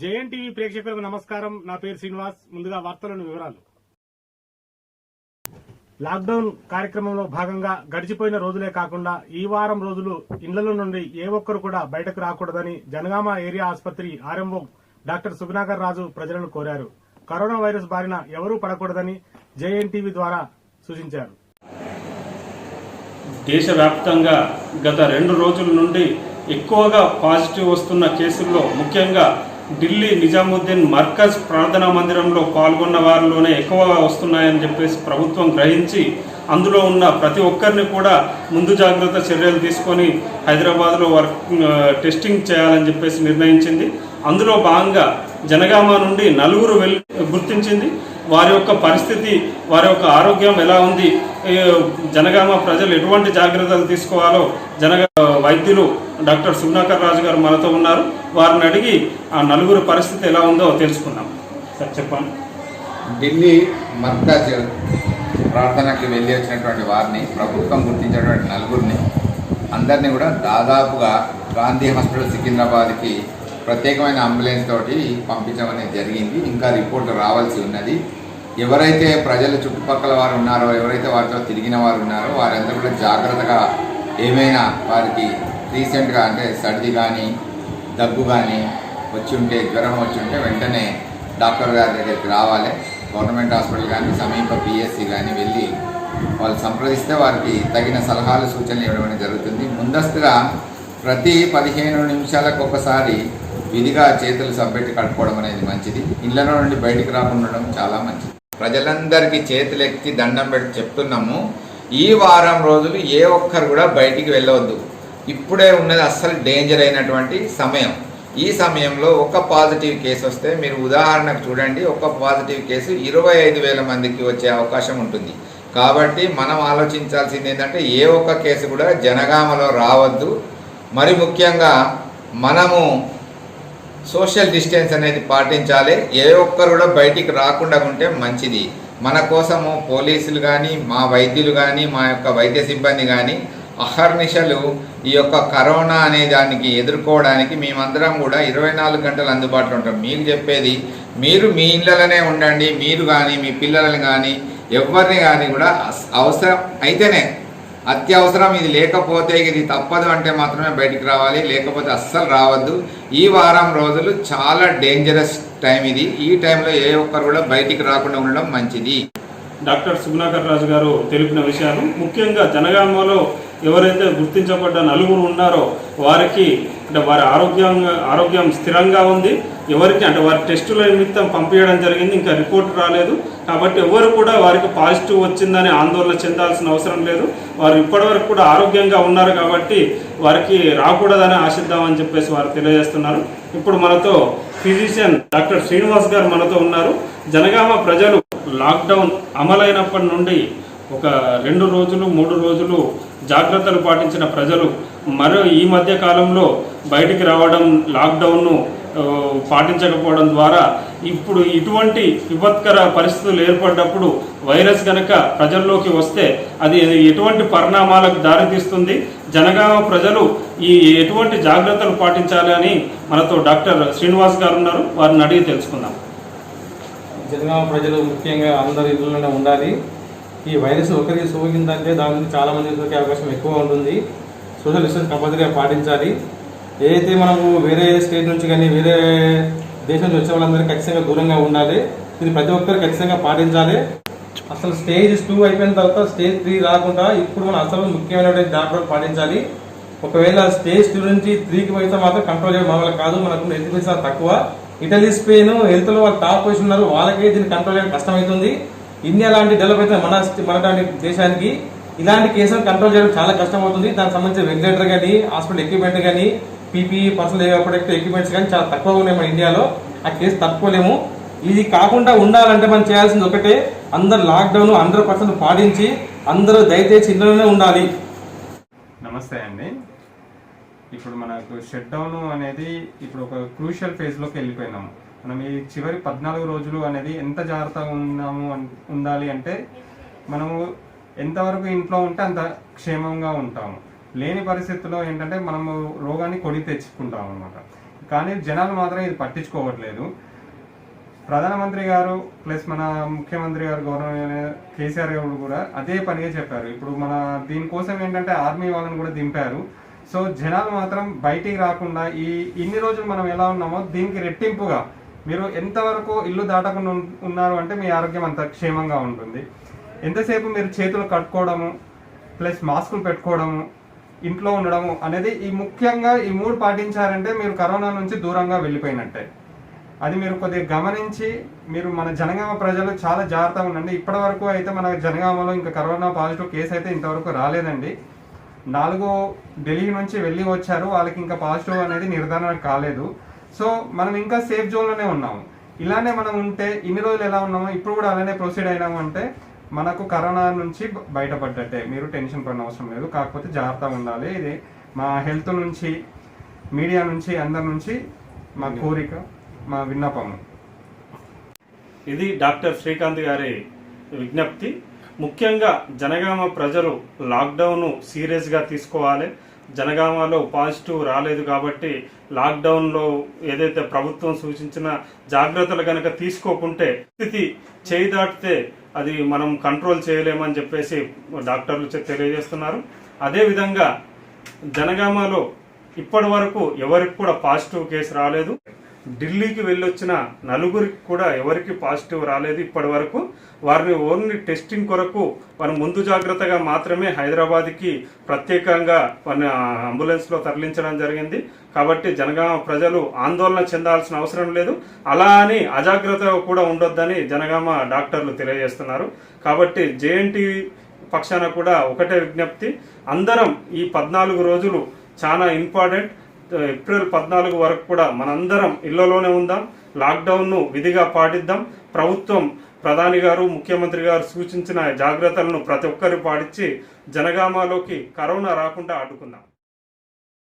జేఎన్టీవీ ప్రేక్షకులకు నమస్కారం. నా పేరు శ్రీనివాస్. ముందుగా వార్తలను వివరాలు. లాక్డౌన్ కార్యక్రమంలో భాగంగా గడిచిపోయిన రోజులే కాకుండా ఈ వారం రోజులు ఇళ్ల నుండి ఏ ఒక్కరు కూడా బయటకు రాకూడదని జనగామ ఏరియా ఆసుపత్రి ఆర్ఎంఓ డాక్టర్ సుగుణాకర్ రాజు ప్రజలను కోరారు. కరోనా వైరస్ బారిన ఎవరూ పడకూడదని జేఎన్టీవీ ద్వారా సూచించారు. దేశవ్యాప్తంగా గత 2 రోజుల నుండి ఎక్కువగా పాజిటివ్ వస్తున్న కేసుల్లో ముఖ్యంగా ఢిల్లీ నిజాముద్దీన్ మర్కజ్ ప్రార్థనా మందిరంలో పాల్గొన్న వారిలోనే ఎక్కువగా వస్తున్నాయని చెప్పేసి ప్రభుత్వం గ్రహించి అందులో ఉన్న ప్రతి ఒక్కరిని కూడా ముందు జాగ్రత్త చర్యలు తీసుకొని హైదరాబాద్లో టెస్టింగ్ చేయాలని చెప్పేసి నిర్ణయించింది. అందులో భాగంగా జనగామ నుండి 4 గుర్తించింది. వారి యొక్క పరిస్థితి, వారి యొక్క ఆరోగ్యం ఎలా ఉంది, జనగామ ప్రజలు ఎటువంటి జాగ్రత్తలు తీసుకోవాలో వైద్యులు డాక్టర్ సుగుణాకర్ రాజు గారు మనతో ఉన్నారు. వారిని అడిగి ఆ 4 పరిస్థితి ఎలా ఉందో తెలుసుకుందాం. సార్ చెప్పండి. ఢిల్లీ మర్కజ్ ప్రార్థనకి వెళ్ళి వచ్చినటువంటి వారిని ప్రభుత్వం గుర్తించినటువంటి 4 అందరినీ కూడా దాదాపుగా గాంధీ హాస్పిటల్ సికింద్రాబాద్కి ప్రత్యేకమైన అంబులెన్స్ తోటి పంపించడం జరిగింది. ఇంకా రిపోర్ట్ రావాల్సి ఉన్నది. ఎవరైతే ప్రజలు చుట్టుపక్కల వారు ఉన్నారో, ఎవరైతే వారితో తిరిగిన వారు ఉన్నారో వారందరూ కూడా జాగ్రత్తగా ఏమైనా వారికి రీసెంట్గా అంటే సర్ది కానీ దగ్గు కానీ వచ్చి ఉంటే, జ్వరం వచ్చి ఉంటే వెంటనే డాక్టర్ గారి దగ్గరికి రావాలి. గవర్నమెంట్ హాస్పిటల్ కానీ సమీప పిఎస్సి కానీ వెళ్ళి వాళ్ళు సంప్రదిస్తే వారికి తగిన సలహాలు సూచనలు ఇవ్వడం జరుగుతుంది. ముందస్తుగా ప్రతి 15 నిమిషాలకు ఒకసారి విధిగా చేతులు సబ్బెట్టి కట్టుకోవడం అనేది మంచిది. ఇళ్ల నుండి బయటికి రాకుండా ఉండడం చాలా మంచిది. ప్రజలందరికీ చేతులెత్తి దండం పెట్టి చెప్తున్నాము, ఈ వారం రోజులు ఏ ఒక్కరు కూడా బయటికి వెళ్ళవద్దు. ఇప్పుడే ఉన్నది అస్సలు డేంజర్ అయినటువంటి సమయం. ఈ సమయంలో ఒక పాజిటివ్ కేసు వస్తే మీరు ఉదాహరణకు చూడండి, ఒక పాజిటివ్ కేసు 25,000 మందికి వచ్చే అవకాశం ఉంటుంది. కాబట్టి మనం ఆలోచించాల్సింది ఏంటంటే ఏ ఒక్క కేసు కూడా జనగామలో రావద్దు. మరి ముఖ్యంగా మనము సోషల్ డిస్టెన్స్ అనేది పాటించాలి. ఏ ఒక్కరు కూడా బయటికి రాకుండా ఉంటే మంచిది. మన కోసము పోలీసులు కానీ, మా వైద్యులు కానీ, మా యొక్క వైద్య సిబ్బంది కానీ అహర్నిశలు ఈ యొక్క కరోనా అనే దానికి ఎదుర్కోవడానికి మేమందరం కూడా 24 గంటలు అందుబాటులో ఉంటాం. మీకు చెప్పేది, మీరు మీ ఇళ్ళలోనే ఉండండి. మీరు కానీ మీ పిల్లలను కానీ ఎవరిని కానీ కూడా అవసరం అయితేనే, అత్యవసరం ఇది లేకపోతే, ఇది తప్పదు అంటే మాత్రమే బయటికి రావాలి, లేకపోతే అస్సలు రావద్దు. ఈ వారం రోజులు చాలా డేంజరస్ టైం ఇది. ఈ టైంలో ఏ ఒక్కరు కూడా బయటికి రాకుండా ఉండడం మంచిది. డాక్టర్ సుగుణాకర్ రాజు గారు తెలిపిన విషయాలు, ముఖ్యంగా జనగామలో ఎవరైతే గుర్తించబడ్డ 4 ఉన్నారో వారికి అంటే వారి ఆరోగ్యం స్థిరంగా ఉంది. ఎవరికి అంటే వారి టెస్టుల నిమిత్తం పంపించడం జరిగింది, ఇంకా రిపోర్ట్ రాలేదు. కాబట్టి ఎవరు కూడా వారికి పాజిటివ్ వచ్చిందని ఆందోళన చెందాల్సిన అవసరం లేదు. వారు ఇప్పటివరకు కూడా ఆరోగ్యంగా ఉన్నారు కాబట్టి వారికి రాకూడదని ఆశిద్దామని చెప్పేసి వారు తెలియజేస్తున్నారు. ఇప్పుడు మనతో ఫిజిషియన్ డాక్టర్ శ్రీనివాస్ గారు మనతో ఉన్నారు. జనగామ ప్రజలు లాక్డౌన్ అమలైనప్పటి నుండి ఒక 2 రోజులు 3 రోజులు జాగ్రత్తలు పాటించిన ప్రజలు మరో ఈ మధ్య కాలంలో బయటికి రావడం, లాక్డౌన్ను పాటించకపోవడం ద్వారా ఇప్పుడు ఇటువంటి విపత్కర పరిస్థితులు ఏర్పడినప్పుడు వైరస్ కనుక ప్రజల్లోకి వస్తే అది ఎటువంటి పరిణామాలకు దారితీస్తుంది, జనగామ ప్రజలు ఈ ఎటువంటి జాగ్రత్తలు పాటించాలి అని మనతో డాక్టర్ శ్రీనివాస్ గారు ఉన్నారు. వారిని అడిగి తెలుసుకుందాం. జనగామ ప్రజలు ముఖ్యంగా అందరి ఇళ్లలోనే ఉండాలి. ఈ వైరస్ ఒకరికి సోకిందంటే దాని నుంచి చాలా మంది సోకే అవకాశం ఎక్కువ ఉంటుంది. సోషల్ డిస్టెన్స్ కంపల్సరీగా పాటించాలి. ఏదైతే మనము వేరే స్టేట్ నుంచి కానీ వేరే దేశం నుంచి వచ్చే వాళ్ళందరికీ ఖచ్చితంగా దూరంగా ఉండాలి. ఇది ప్రతి ఒక్కరు ఖచ్చితంగా పాటించాలి. అసలు స్టేజ్ 2 అయిపోయిన తర్వాత స్టేజ్ 3 రాకుండా ఇప్పుడు మనం అసలు ముఖ్యమైనటువంటి జాగ్రత్తలు పాటించాలి. ఒకవేళ స్టేజ్ 2 నుంచి 3కి పోయితే మాత్రం కంట్రోల్ చేయడం మన వల్ల కాదు. మనకు హెల్త్ తక్కువ. ఇటలీ, స్పెయిన్ హెల్త్లో వాళ్ళు టాప్ పొజిషన్ ఉన్నారు. వాళ్ళకే దీన్ని కంట్రోల్ చేయడం కష్టమవుతుంది. ఇండియా లాంటి డెవలప్ అయితే మన దేశానికి ఇలాంటి కేసులను కంట్రోల్ చేయడం చాలా కష్టం అవుతుంది. దానికి సంబంధించిన వెంటిలేటర్ కానీ, హాస్పిటల్ ఎక్విప్మెంట్ కానీ, పీపీఈ పర్సనల్ ప్రొటెక్టివ్ ఎక్విప్మెంట్స్ కానీ చాలా తక్కువగా ఉన్నాయి మన ఇండియాలో. ఆ కేసు తట్టుకోలేము. ఇది కాకుండా ఉండాలంటే మనం చేయాల్సింది ఒకటే, అందరు లాక్డౌన్ 100% పాటించి అందరూ దయచేసి ఇళ్లలోనే ఉండాలి. నమస్తే అండి. ఇప్పుడు మనకు షట్ డౌన్ అనేది ఇప్పుడు ఒక క్రూషియల్ ఫేజ్లోకి వెళ్ళిపోయినాము. మనం ఈ చివరి 14 రోజులు అనేది ఎంత జాగ్రత్తగా ఉండాలి అంటే మనము ఎంతవరకు ఇంట్లో ఉంటే అంత క్షేమంగా ఉంటాము. లేని పరిస్థితుల్లో ఏంటంటే మనము రోగాన్ని కొని తెచ్చుకుంటాం అన్నమాట. కానీ జనాలు మాత్రం ఇది పట్టించుకోవట్లేదు. ప్రధానమంత్రి గారు ప్లస్ మన ముఖ్యమంత్రి గారు గవర్నర్ కేసీఆర్ గారు కూడా అదే పనిగా చెప్పారు. ఇప్పుడు మన దీనికోసం ఏంటంటే ఆర్మీ వాళ్ళని కూడా దింపారు. సో జనాలు మాత్రం బయటికి రాకుండా ఇన్ని రోజులు మనం ఎలా ఉన్నామో దీనికి రెట్టింపుగా మీరు ఎంతవరకు ఇల్లు దాటకుండా ఉన్నారు అంటే మీ ఆరోగ్యం అంత క్షేమంగా ఉంటుంది. ఎంతసేపు మీరు చేతులు కట్టుకోవడము ప్లస్ మాస్కులు పెట్టుకోవడము ఇంట్లో ఉండడము అనేది ముఖ్యంగా ఈ 3 పాటించారంటే మీరు కరోనా నుంచి దూరంగా వెళ్ళిపోయినట్టే. అది మీరు కొద్దిగా గమనించి మీరు మన జనగామ ప్రజలు చాలా జాగ్రత్తగా ఉండండి. ఇప్పటి వరకు అయితే మన జనగామలో ఇంకా కరోనా పాజిటివ్ కేసు అయితే ఇంతవరకు రాలేదండి. 4 ఢిల్లీ నుంచి వెళ్ళి వచ్చారు, వాళ్ళకి ఇంకా పాజిటివ్ అనేది నిర్ధారణ కాలేదు. సో మనం ఇంకా సేఫ్ జోన్లోనే ఉన్నాము. ఇలానే మనం ఉంటే ఇన్ని రోజులు ఎలా ఉన్నామో ఇప్పుడు కూడా అలానే ప్రొసీడ్ అయినాము అంటే మనకు కరోనా నుంచి బయటపడ్డట్టే. మీరు టెన్షన్ పడిన అవసరం లేదు. కాకపోతే జాగ్రత్తగా ఉండాలి. ఇది మా హెల్త్ నుంచి, మీడియా నుంచి, అందరి నుంచి మా కోరిక, మా విన్నపము. ఇది డాక్టర్ శ్రీకాంత్ గారి విజ్ఞప్తి. ముఖ్యంగా జనగామ ప్రజలు లాక్డౌన్ సీరియస్గా తీసుకోవాలి. జనగామలో పాజిటివ్ రాలేదు కాబట్టి లాక్డౌన్లో ఏదైతే ప్రభుత్వం సూచించిన జాగ్రత్తలు కనుక తీసుకోకుంటే స్థితి చేయి దాటితే అది మనం కంట్రోల్ చేయలేమని చెప్పేసి డాక్టర్లు తెలియజేస్తున్నారు. అదేవిధంగా జనగామలో ఇప్పటి వరకు ఎవరికి కూడా పాజిటివ్ కేసు రాలేదు. ఢిల్లీకి వెళ్ళొచ్చిన 4గురికి కూడా ఎవరికి పాజిటివ్ రాలేదు ఇప్పటి వరకు. వారిని ఓన్లీ టెస్టింగ్ కొరకు వారి ముందు జాగ్రత్తగా మాత్రమే హైదరాబాద్కి ప్రత్యేకంగా వారిని అంబులెన్స్లో తరలించడం జరిగింది. కాబట్టి జనగామ ప్రజలు ఆందోళన చెందాల్సిన అవసరం లేదు. అలా అని అజాగ్రత్త కూడా ఉండొద్దని జనగామ డాక్టర్లు తెలియజేస్తున్నారు. కాబట్టి జేఎన్టీవీ పక్షాన కూడా ఒకటే విజ్ఞప్తి, అందరం ఈ 14 రోజులు చాలా ఇంపార్టెంట్. ఏప్రిల్ 14 వరకు కూడా మనందరం ఇళ్లలోనే ఉందాం. లాక్డౌన్ను విధిగా పాటిద్దాం. ప్రభుత్వం, ప్రధాని గారు, ముఖ్యమంత్రి గారు సూచించిన జాగ్రత్తలను ప్రతి ఒక్కరు పాటించి జనగామలోకి కరోనా రాకుండా అడ్డుకుందాం.